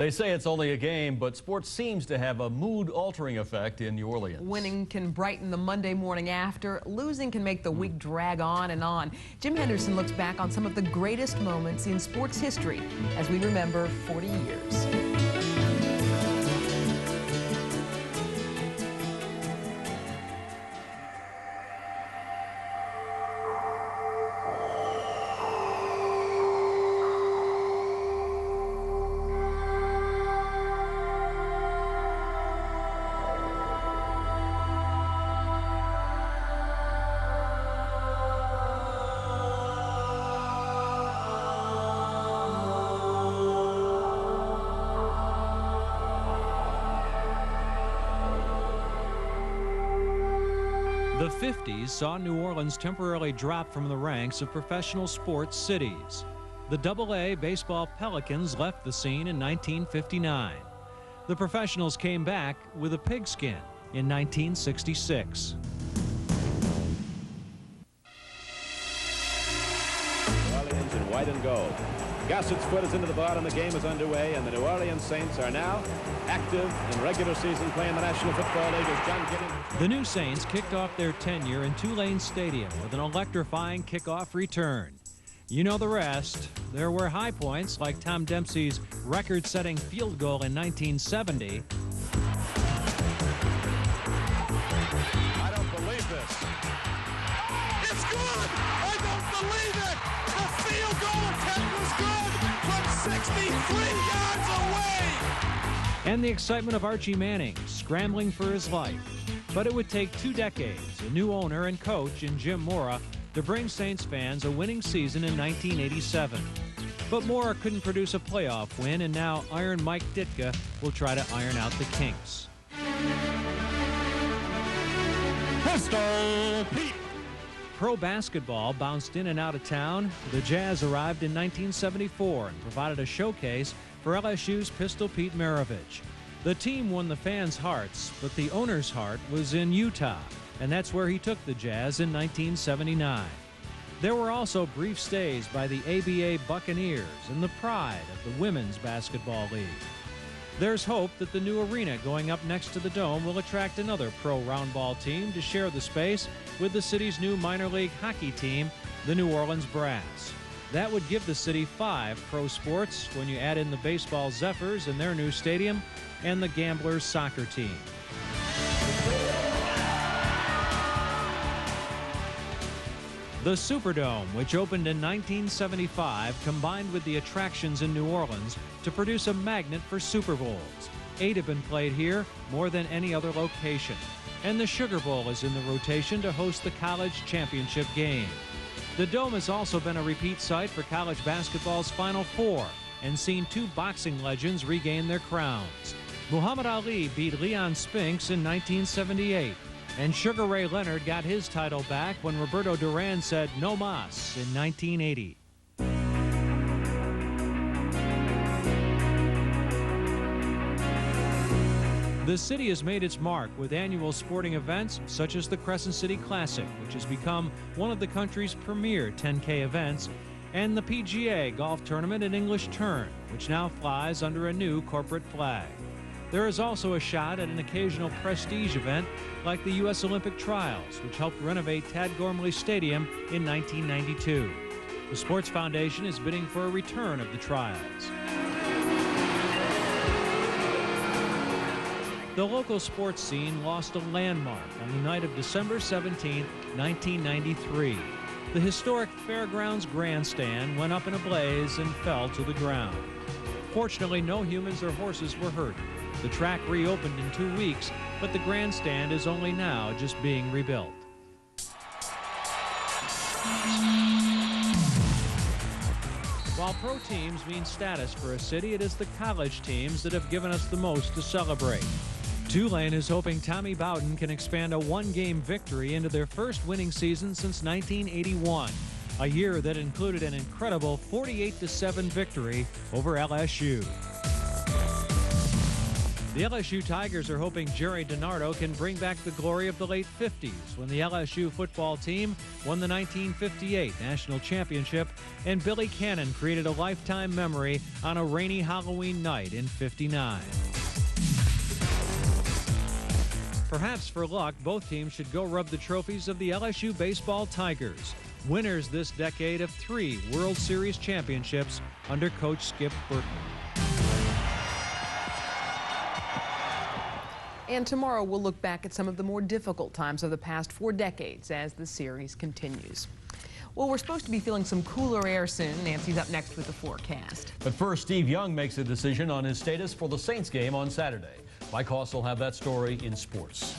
They say it's only a game, but sports seems to have a mood-altering effect in New Orleans. Winning can brighten the Monday morning after. Losing can make the week drag on and on. Jim Henderson looks back on some of the greatest moments in sports history as we remember 40 years. The 50s saw New Orleans temporarily drop from the ranks of professional sports cities. The AA baseball Pelicans left the scene in 1959. The professionals came back with a pigskin in 1966. New Orleans in white and gold. Gassett's foot is into the ball and the game is underway, and the New Orleans Saints are now active in regular season play in the National Football League as John Giddens. The new Saints kicked off their tenure in Tulane Stadium with an electrifying kickoff return. You know the rest. There were high points like Tom Dempsey's record-setting field goal in 1970. I don't believe this. It's good! I don't believe it! The field goal attempt was good from 63 yards away! And the excitement of Archie Manning scrambling for his life. But it would take 2 decades, a new owner and coach in Jim Mora, to bring Saints fans a winning season in 1987. But Mora couldn't produce a playoff win, and now Iron Mike Ditka will try to iron out the kinks. Pistol Pete! Pro basketball bounced in and out of town. The Jazz arrived in 1974 and provided a showcase for LSU's Pistol Pete Maravich. The team won the fans' hearts, but the owner's heart was in Utah, and that's where he took the Jazz in 1979. There were also brief stays by the ABA Buccaneers and the pride of the Women's Basketball League. There's hope that the new arena going up next to the Dome will attract another pro roundball team to share the space with the city's new minor league hockey team, the New Orleans Brass. That would give the city 5 pro sports when you add in the baseball Zephyrs and their new stadium and the Gamblers soccer team. The Superdome, which opened in 1975, combined with the attractions in New Orleans to produce a magnet for Super Bowls. 8 have been played here, more than any other location. And the Sugar Bowl is in the rotation to host the college championship game. The Dome has also been a repeat site for college basketball's Final Four and seen 2 boxing legends regain their crowns. Muhammad Ali beat Leon Spinks in 1978. And Sugar Ray Leonard got his title back when Roberto Duran said no mas in 1980. The city has made its mark with annual sporting events such as the Crescent City Classic, which has become one of the country's premier 10K events, and the PGA Golf Tournament in English Turn, which now flies under a new corporate flag. There is also a shot at an occasional prestige event like the U.S. Olympic Trials, which helped renovate Tad Gormley Stadium in 1992. The Sports Foundation is bidding for a return of the trials. The local sports scene lost a landmark on the night of December 17, 1993. The historic Fairgrounds grandstand went up in a blaze and fell to the ground. Fortunately, no humans or horses were hurt. The track reopened in 2 weeks, but the grandstand is only now just being rebuilt. While pro teams mean status for a city, it is the college teams that have given us the most to celebrate. Tulane is hoping Tommy Bowden can expand a 1-game victory into their first winning season since 1981, a year that included an incredible 48-7 victory over LSU. The LSU Tigers are hoping Jerry DiNardo can bring back the glory of the late 50s when the LSU football team won the 1958 national championship and Billy Cannon created a lifetime memory on a rainy Halloween night in '59. Perhaps for luck, both teams should go rub the trophies of the LSU baseball Tigers, winners this decade of 3 World Series championships under Coach Skip Bertman. And tomorrow we'll look back at some of the more difficult times of the past 4 decades as the series continues. Well, we're supposed to be feeling some cooler air soon. Nancy's up next with the forecast. But first, Steve Young makes a decision on his status for the Saints game on Saturday. Mike Hoss will have that story in sports.